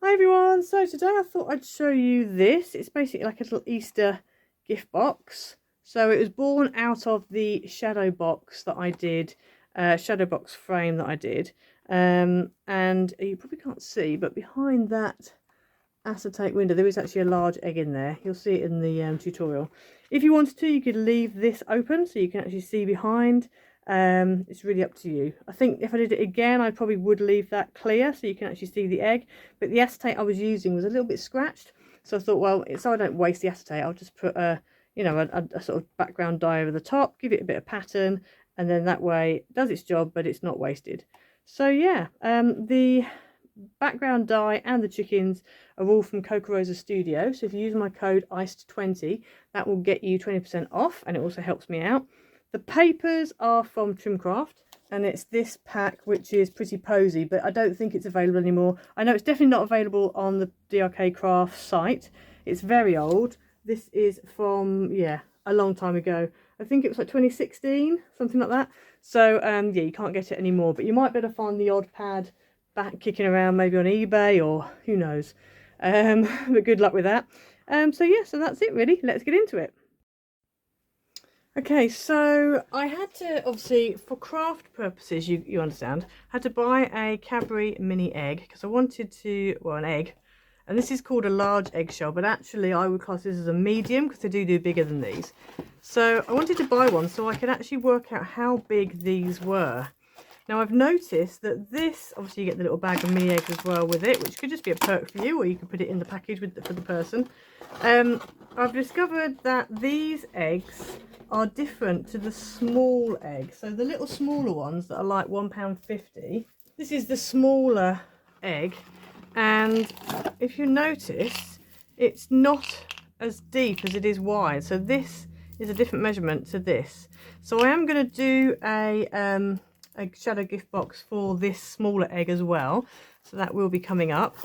Hi everyone, so today I thought I'd show you this. It's basically like a little Easter gift box. So it was born out of the shadow box that I did, shadow box frame that I did. And you probably can't see, but behind that acetate window there is actually a large egg in there. You'll see it in the tutorial. If you wanted to, you could leave this open so you can actually see behind. It's really up to you. I think if I did it again, I probably would leave that clear so you can actually see the egg, but the acetate I was using was a little bit scratched, so I thought, well, so I don't waste the acetate, I'll just put a sort of background dye over the top, give it a bit of pattern, and then that way it does its job but it's not wasted. So yeah, the background dye and the chickens are all from Coca Rosa Studio, so if you use my code ICED20 that will get you 20% off, and it also helps me out. The papers are from Trimcraft, and it's this pack which is pretty posy, but I don't think it's available anymore. I know it's definitely not available on the DRK Craft site. It's very old. This is from, yeah, a long time ago. I think it was like 2016, something like that. So yeah, you can't get it anymore, but you might be able to find the odd pad back kicking around maybe on eBay or who knows. But good luck with that. So yeah, so that's it really. Let's get into it. Okay, so I had to, obviously, for craft purposes, you understand, had to buy a Cadbury mini egg because I wanted to, well, an egg, and this is called a large eggshell, but actually I would class this as a medium because they do bigger than these. So I wanted to buy one so I could actually work out how big these were. Now I've noticed that this, obviously you get the little bag of mini eggs as well with it, which could just be a perk for you, or you can put it in the package for the person. I've discovered that these eggs are different to the small eggs. So the little smaller ones that are like £1.50, this is the smaller egg, and if you notice it's not as deep as it is wide, so this is a different measurement to this. So I am going to do a shadow gift box for this smaller egg as well, so that will be coming up.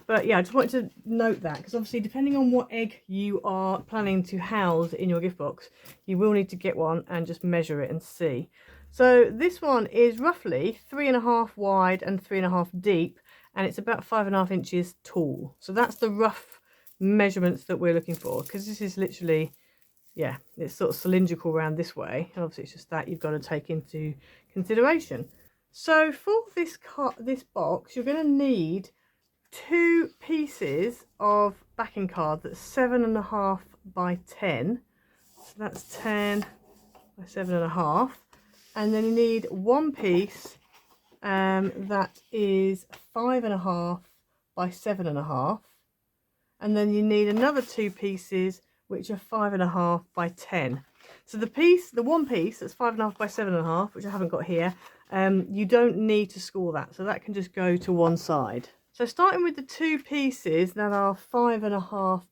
But yeah, I just wanted to note that because obviously depending on what egg you are planning to house in your gift box, you will need to get one and just measure it and see. So this one is roughly 3.5 wide and 3.5 deep, and it's about 5.5 inches tall. So that's the rough measurements that we're looking for, because this is literally, yeah, it's sort of cylindrical around this way, and obviously it's just that you've got to take into consideration. So for this box, you're going to need 2 pieces of backing card that's 7.5 by 10. So that's 10 by 7.5, and then you need 1 piece that is 5.5 by 7.5, and then you need another 2 pieces which are 5.5 by 10. So the 1 piece that's 5.5 by 7.5, which I haven't got here, you don't need to score that, so that can just go to one side. So starting with the 2 pieces that are 7.5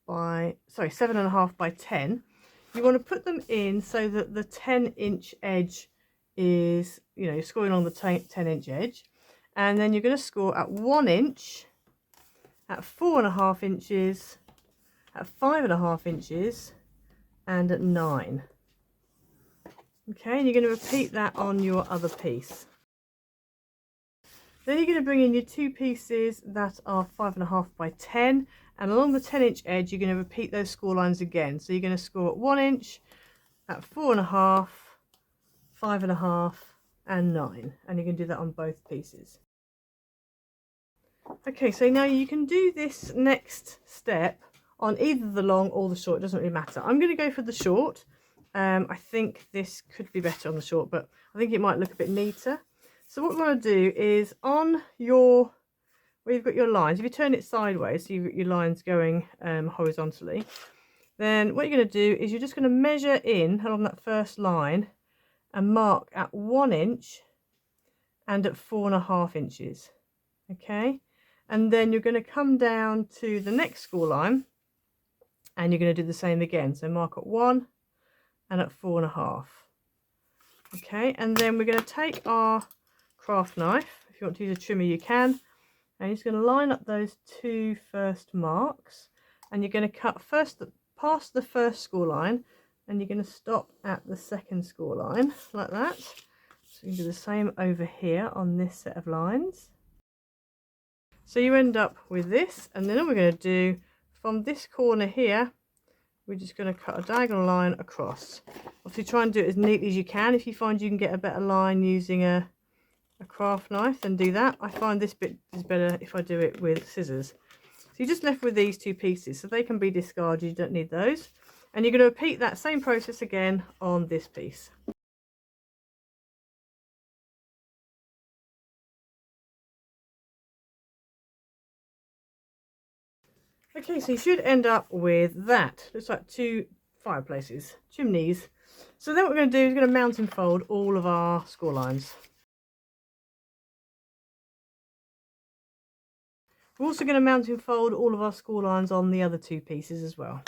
by 10, you want to put them in so that the 10-inch edge is, you're scoring on the 10-inch edge, and then you're going to score at 1 inch, at 4.5 inches, at 5.5 inches, and at 9. Okay, and you're going to repeat that on your other piece. Then you're going to bring in your 2 pieces that are 5.5 by 10, and along the 10-inch edge you're going to repeat those score lines again. So you're going to score at 1 inch, at 4.5, 5.5 and 9, and you can do that on both pieces. Okay, so now you can do this next step on either the long or the short, it doesn't really matter. I'm going to go for the short. I think this could be better on the short, but I think it might look a bit neater. So what we're going to do is on where you've got your lines, if you turn it sideways, so you've got your lines going horizontally, then what you're going to do is you're just going to measure in along that first line and mark at 1 inch and at 4.5 inches. Okay, and then you're going to come down to the next score line and you're going to do the same again. So mark at 1 and at 4.5. Okay, and then we're going to take our craft knife. If you want to use a trimmer you can, and you're just going to line up those 2 first marks, and you're going to cut past the first score line, and you're going to stop at the second score line like that. So you can do the same over here on this set of lines. So you end up with this, and then all we're going to do from this corner here, we're just going to cut a diagonal line across. Obviously try and do it as neatly as you can. If you find you can get a better line using a craft knife, then do that. I find this bit is better if I do it with scissors. So you're just left with these two pieces, so they can be discarded, you don't need those. And you're going to repeat that same process again on this piece. Okay, so you should end up with that. Looks like two fireplaces, chimneys. So then what we're going to do is we're going to mount and fold all of our score lines. We're also going to mount and fold all of our score lines on the other two pieces as well.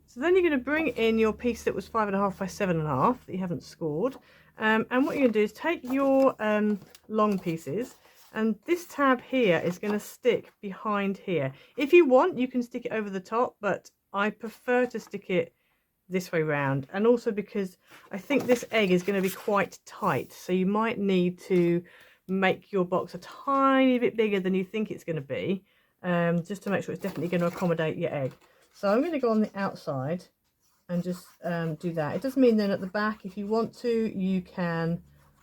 So then you're going to bring in your piece that was 5.5 by 7.5 that you haven't scored. And what you're going to do is take your long pieces, and this tab here is going to stick behind here. If you want, you can stick it over the top, but I prefer to stick it this way round, and also because I think this egg is going to be quite tight, so you might need to make your box a tiny bit bigger than you think it's going to be, just to make sure it's definitely going to accommodate your egg. So I'm going to go on the outside and just do that. It does mean then at the back, if you want to, you can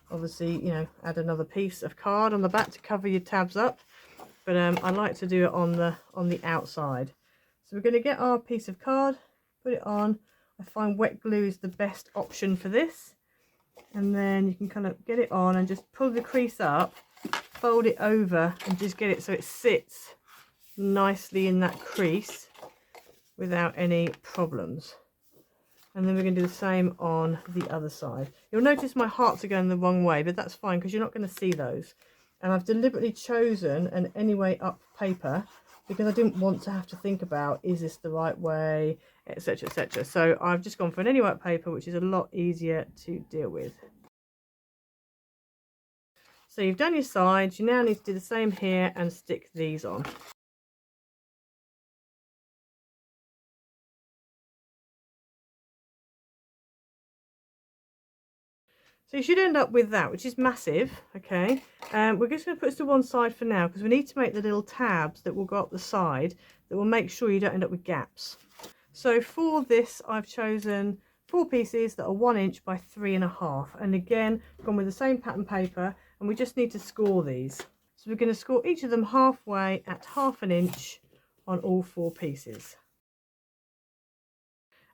obviously, you know, add another piece of card on the back to cover your tabs up, but I like to do it on the outside. So we're going to get our piece of card, put it on. I find wet glue is the best option for this, and then you can kind of get it on and just pull the crease up, fold it over, and just get it so it sits nicely in that crease without any problems. And then we're going to do the same on the other side. You'll notice my hearts are going the wrong way, but that's fine because you're not going to see those. And I've deliberately chosen an anyway up paper because I didn't want to have to think about, is this the right way, etc, etc. So I've just gone for an anyway up paper, which is a lot easier to deal with. So you've done your sides, you now need to do the same here and stick these on. So you should end up with that, which is massive, okay? We're just going to put this to one side for now because we need to make the little tabs that will go up the side that will make sure you don't end up with gaps. So for this, I've chosen 4 pieces that are 1 inch by 3.5. And again, gone with the same pattern paper, and we just need to score these. So we're going to score each of them halfway at 1/2 inch on all 4 pieces.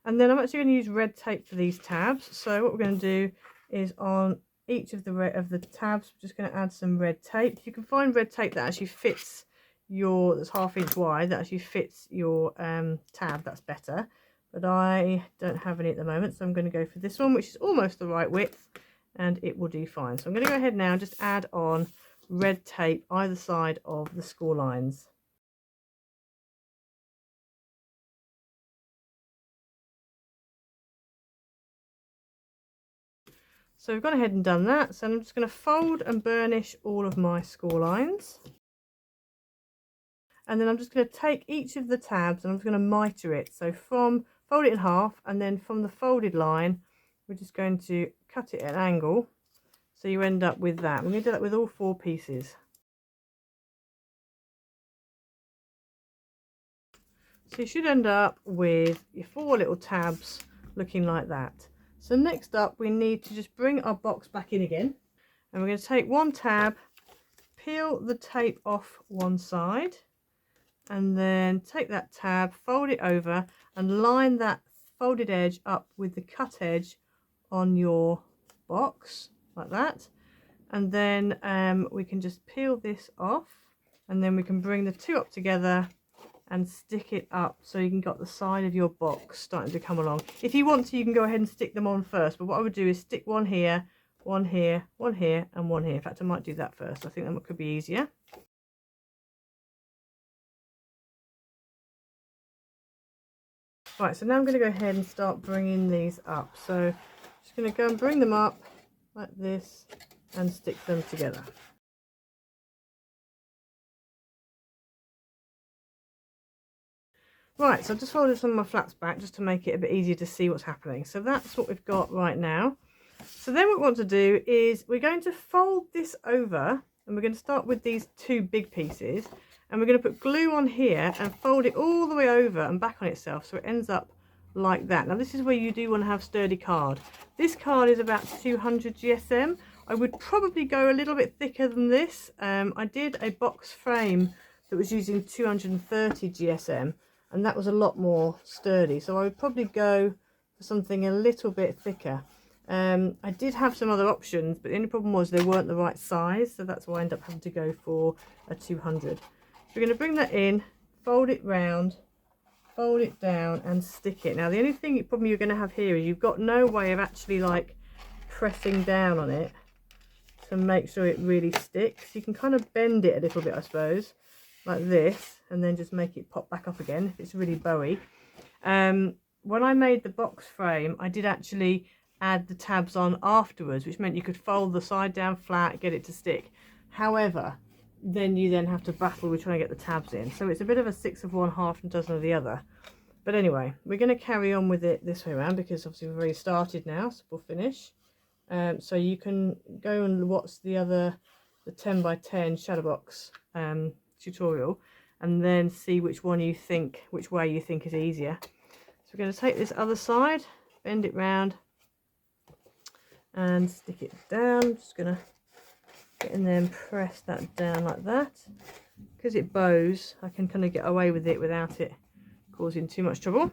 And then I'm actually going to use red tape for these tabs. So what we're going to do is on each of the tabs, we're just going to add some red tape. You can find red tape that actually fits your, that's 1/2 inch wide, that actually fits your tab, that's better. But I don't have any at the moment, so I'm going to go for this one, which is almost the right width, and it will do fine. So I'm going to go ahead now and just add on red tape either side of the score lines. So we've gone ahead and done that. So I'm just going to fold and burnish all of my score lines. And then I'm just going to take each of the tabs and I'm just going to mitre it. So fold it in half, and then from the folded line, we're just going to cut it at an angle. So you end up with that. We're going to do that with all 4 pieces. So you should end up with your 4 little tabs looking like that. So next up, we need to just bring our box back in again, and we're going to take one tab, peel the tape off one side, and then take that tab, fold it over, and line that folded edge up with the cut edge on your box, like that. And then we can just peel this off, and then we can bring the 2 up together and stick it up so you can get the side of your box starting to come along. If you want to, you can go ahead and stick them on first, but what I would do is stick one here, one here, one here, and one here. In fact, I might do that first. I think that could be easier. Right, so now I'm going to go ahead and start bringing these up. So I'm just going to go and bring them up like this and stick them together. Right, so I've just folded some of my flats back just to make it a bit easier to see what's happening. So that's what we've got right now. So then what we want to do is we're going to fold this over, and we're going to start with these two big pieces, and we're going to put glue on here and fold it all the way over and back on itself so it ends up like that. Now this is where you do want to have sturdy card. This card is about 200 GSM. I would probably go a little bit thicker than this. I did a box frame that was using 230 GSM, and that was a lot more sturdy, so I would probably go for something a little bit thicker. I did have some other options, but the only problem was they weren't the right size, so that's why I ended up having to go for a 200. So we're going to bring that in, fold it round, fold it down and stick it. Now the only problem you're going to have here is you've got no way of actually like pressing down on it to make sure it really sticks. You can kind of bend it a little bit, I suppose, like this, and then just make it pop back up again if it's really bowy. When I made the box frame, I did actually add the tabs on afterwards, which meant you could fold the side down flat, get it to stick. However, then you have to battle with trying to get the tabs in, so it's a bit of a 6 of one, half a dozen of the other. But anyway, we're going to carry on with it this way around because obviously we've already started now, so we'll finish. So you can go and watch the 10 by 10 shadow box tutorial and then see which way you think is easier. So we're going to take this other side, bend it round and stick it down. Just going to get in there and press that down like that. Because it bows, I can kind of get away with it without it causing too much trouble.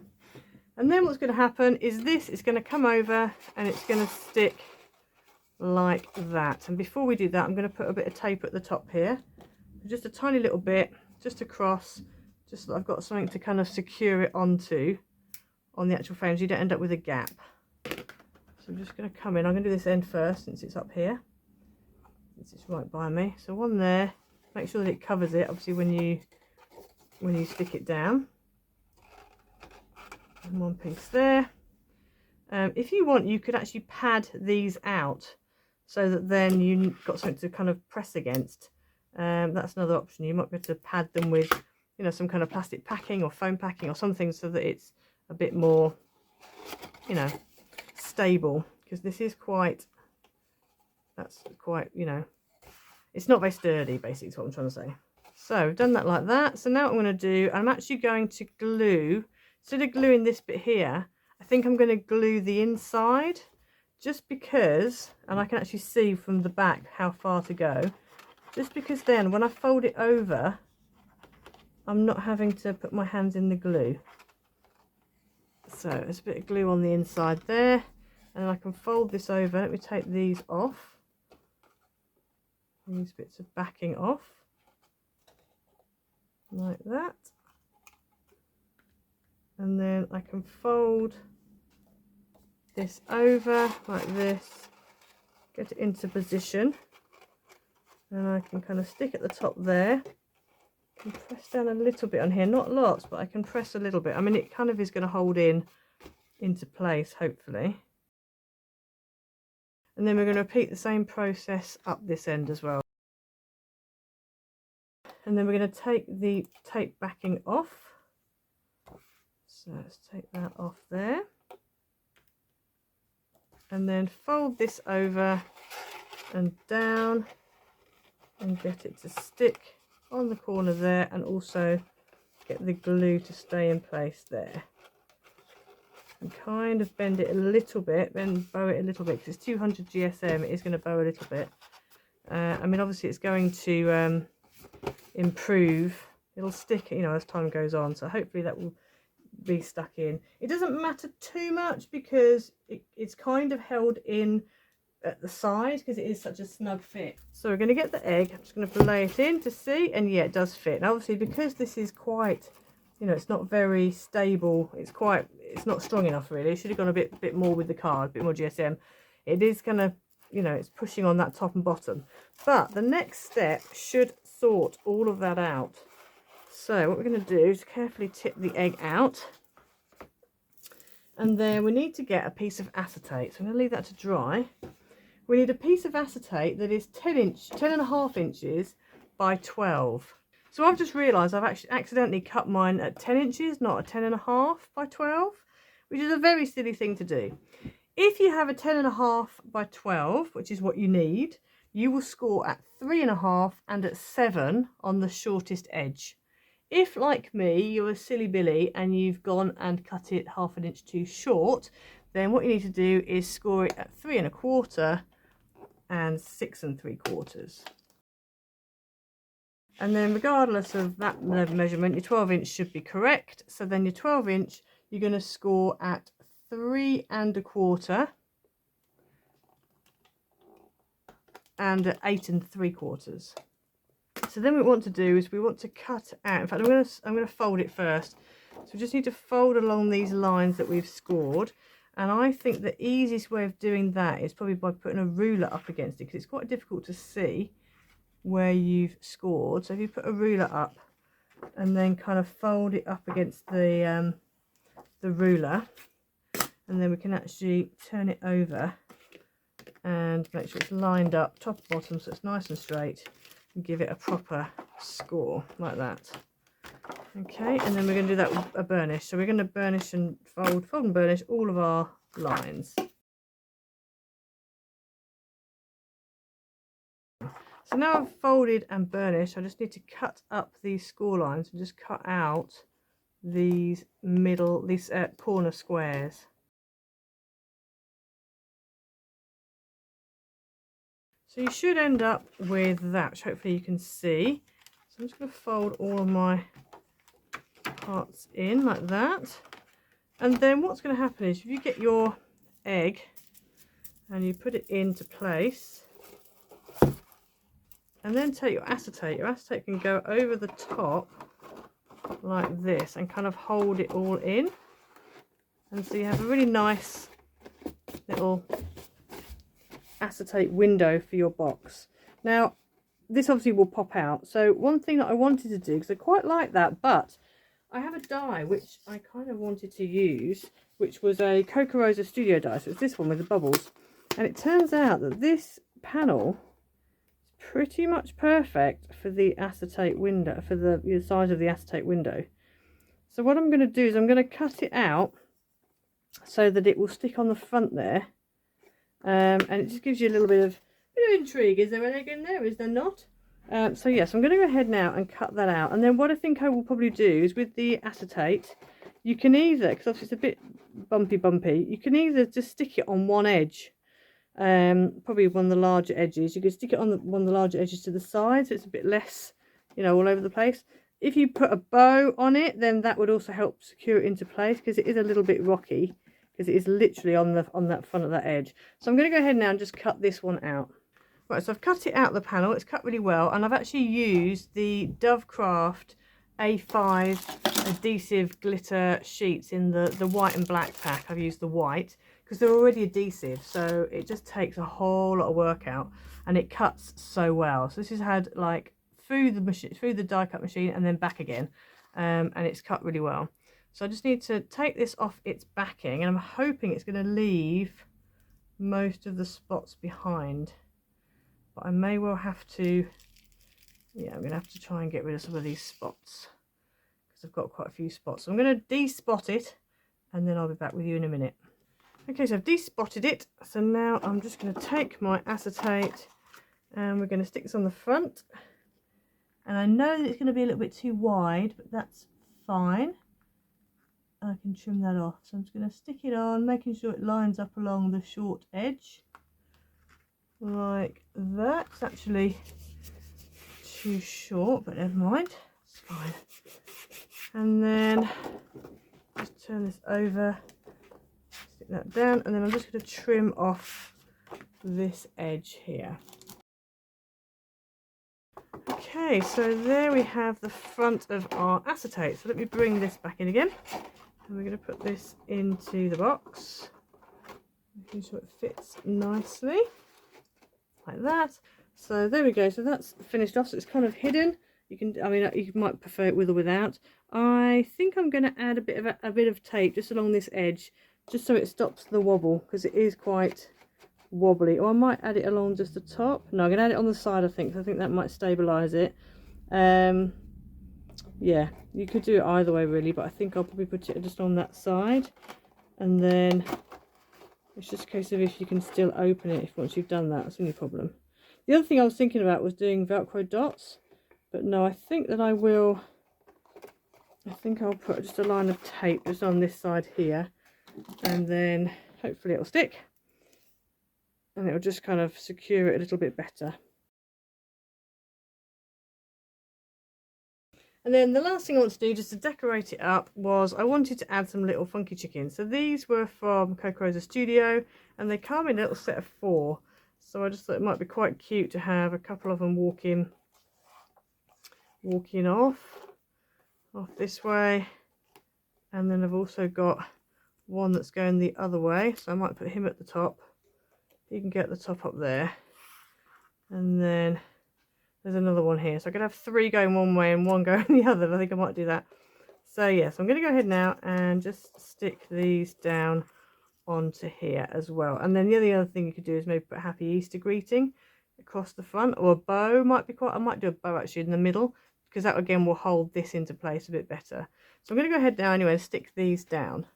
And then what's going to happen is this is going to come over and it's going to stick like that. And before we do that, I'm going to put a bit of tape at the top here, just a tiny little bit, just across, just so that I've got something to kind of secure it onto on the actual frame, so you don't end up with a gap. So I'm just going to come in. I'm going to do this end first since it's up here. This is right by me. So one there. Make sure that it covers it. Obviously, when you stick it down. And one piece there. If you want, you could actually pad these out so that then you've got something to kind of press against. That's another option. You might be able to pad them with, some kind of plastic packing or foam packing or something so that it's a bit more, stable, because this is quite, it's not very sturdy, basically is what I'm trying to say. So I've done that like that. So now what I'm going to do, I'm actually going to glue, instead of gluing this bit here, I think I'm going to glue the inside, just because, and I can actually see from the back how far to go, just because then when I fold it over, I'm not having to put my hands in the glue. So there's a bit of glue on the inside there, and then I can fold this over. Let me take these off, these bits of backing off, like that. And then I can fold this over like this, get it into position, and I can kind of stick at the top there and press down a little bit on here, not lots, but I can press a little bit. I mean, it kind of is going to hold into place, hopefully. And then we're going to repeat the same process up this end as well. And then we're going to take the tape backing off. So let's take that off there. And then fold this over and down and get it to stick on the corner there, and also get the glue to stay in place there. And kind of bend it a little bit, then bow it a little bit, because it's 200 GSM, it is going to bow a little bit. I mean, obviously it's going to improve, it'll stick, as time goes on, so hopefully that will be stuck in. It doesn't matter too much because it's kind of held in at the side because it is such a snug fit. So we're going to get the egg, I'm just going to lay it in to see, and yeah, it does fit. Now obviously because this is quite, it's not very stable, it's not strong enough really. It should have gone a bit more with the card, a bit more GSM. It is going to, it's pushing on that top and bottom, but the next step should sort all of that out. So what we're going to do is carefully tip the egg out, and then we need to get a piece of acetate. So I'm going to leave that to dry. We need a piece of acetate that is 10.5 inches by 12. So I've just realised I've actually accidentally cut mine at 10 inches, not a 10.5 by 12, which is a very silly thing to do. If you have a 10.5 by 12, which is what you need, you will score at 3.5 and at 7 on the shortest edge. If, like me, you're a silly Billy and you've gone and cut it 1/2 inch too short, then what you need to do is score it at 3.25 and 6 3/4. And then regardless of that measurement, your 12-inch should be correct. So then your 12-inch, you're going to score at 3.25 and at 8 3/4. So then what we want to do is we want to cut out. In fact, I'm going to fold it first. So we just need to fold along these lines that we've scored. And I think the easiest way of doing that is probably by putting a ruler up against it, because it's quite difficult to see where you've scored. So if you put a ruler up and then kind of fold it up against the ruler, and then we can actually turn it over and make sure it's lined up top and bottom so it's nice and straight, and give it a proper score like that. Okay, and then we're going to do that with a burnish. So we're going to burnish and fold and burnish all of our lines. So now I've folded and burnished, I just need to cut up these score lines and just cut out these corner squares. So you should end up with that, which hopefully you can see. So I'm just going to fold all of my parts in like that. And then what's going to happen is if you get your egg and you put it into place, and then take your acetate can go over the top like this and kind of hold it all in. And so you have a really nice little acetate window for your box. Now, this obviously will pop out. So one thing that I wanted to do, because I quite like that, but I have a die which I kind of wanted to use, which was a Rosa Studio die. So it's this one with the bubbles. And it turns out that this panel pretty much perfect for the acetate window, for the size of the acetate window. So what I'm going to do is I'm going to cut it out so that it will stick on the front there, and it just gives you a little bit of intrigue. Is there an egg in there? Is there not? So yes, I'm going to go ahead now and cut that out. And then what I think I will probably do is with the acetate, you can either, because obviously it's a bit bumpy, you can either just stick it on one edge. Probably one of the larger edges. You can stick it on one of the larger edges to the side, so it's a bit less, all over the place. If you put a bow on it, then that would also help secure it into place, because it is a little bit rocky, because it is literally on that front of that edge. So I'm going to go ahead now and just cut this one out. Right, so I've cut it out of the panel. It's cut really well, and I've actually used the Dovecraft A5 adhesive glitter sheets in the white and black pack. I've used the white because they're already adhesive, so it just takes a whole lot of work out, and it cuts so well. So this has had like through the die cut machine and then back again, and it's cut really well. So I just need to take this off its backing, and I'm hoping it's going to leave most of the spots behind, but I may well have to, I'm going to have to try and get rid of some of these spots because I've got quite a few spots. So I'm going to de-spot it, and then I'll be back with you in a minute. Okay, so I've de-spotted it. So now I'm just going to take my acetate and we're going to stick this on the front. And I know that it's going to be a little bit too wide, but that's fine. I can trim that off. So I'm just going to stick it on, making sure it lines up along the short edge. Like that. It's actually too short, but never mind. It's fine. And then just turn this over. That down, and then I'm just going to trim off this edge here. Okay, so there we have the front of our acetate. So let me bring this back in again, and we're going to put this into the box, making sure it fits nicely like that. So there we go. So that's finished off. So it's kind of hidden. You might prefer it with or without. I think I'm going to add a bit of tape just along this edge, just so it stops the wobble, because it is quite wobbly. Or I might add it along just the top. No, I'm going to add it on the side, I think, because I think that might stabilise it. Yeah, you could do it either way really, but I think I'll probably put it just on that side. And then, It's just a case of if you can still open it once you've done that. That's the only problem. The other thing I was thinking about was doing Velcro dots, but no, I think that I will. I think I'll put just a line of tape just on this side here, and then hopefully it'll stick, and it'll just kind of secure it a little bit better. And then the last thing I want to do, just to decorate it up, was I wanted to add some little funky chickens. So these were from Ihrer Studio, and they come in a little set of 4. So I just thought it might be quite cute to have a couple of them walking off this way. And then I've also got one that's going the other way, so I might put him at the top. You can get the top up there. And then there's another one here, so I could have 3 going one way and 1 going the other. I think I might do that. So yes, I'm going to go ahead now and just stick these down onto here as well. And then the other thing you could do is maybe put a happy Easter greeting across the front, or a bow might be quite. I might do a bow actually in the middle, because that again will hold this into place a bit better. So I'm going to go ahead now anyway and stick these down.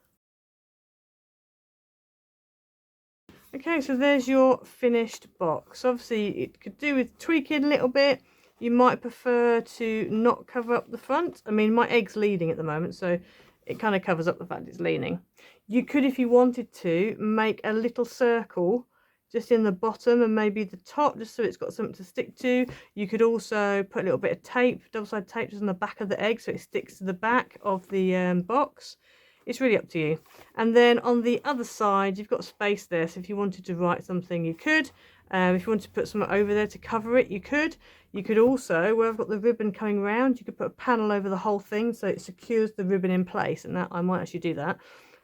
Okay, so there's your finished box. Obviously it could do with tweaking a little bit. You might prefer to not cover up the front. I mean, my egg's leaning at the moment, so it kind of covers up the fact it's leaning. You could, if you wanted to, make a little circle just in the bottom and maybe the top, just so it's got something to stick to. You could also put a little bit of tape, double-sided tape, just on the back of the egg so it sticks to the back of the box. It's really up to you. And then on the other side, you've got space there, so if you wanted to write something, you could. If you wanted to put something over there to cover it, you could. You could also, where I've got the ribbon coming round, you could put a panel over the whole thing so it secures the ribbon in place, and that I might actually do that.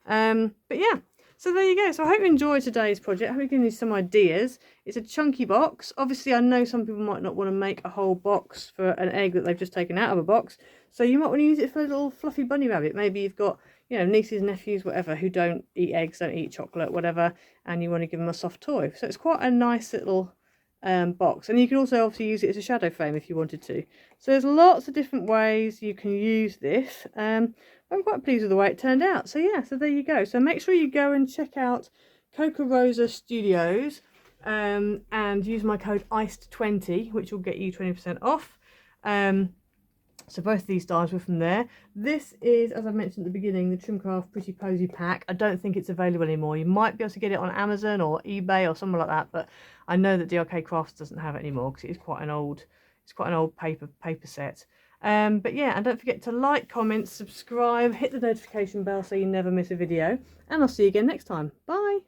But yeah, so there you go. So I hope you enjoyed today's project. I hope I've given you some ideas. It's a chunky box. Obviously, I know some people might not want to make a whole box for an egg that they've just taken out of a box, so you might want to use it for a little fluffy bunny rabbit. Maybe you've got, you know, nieces, nephews, whatever, who don't eat eggs, don't eat chocolate, whatever, and you want to give them a soft toy. So it's quite a nice little box. And you can also obviously use it as a shadow frame if you wanted to. So there's lots of different ways you can use this. I'm quite pleased with the way it turned out. So yeah, so there you go. So make sure you go and check out Ihrer Studios and use my code ICED20, which will get you 20% off. So both of these dies were from there. This is, as I mentioned at the beginning, the Trimcraft Pretty Posy pack. I don't think it's available anymore. You might be able to get it on Amazon or eBay or somewhere like that, but I know that DRK Crafts doesn't have it anymore because it's quite an old paper set. But yeah, and don't forget to like, comment, subscribe, hit the notification bell so you never miss a video, and I'll see you again next time. Bye.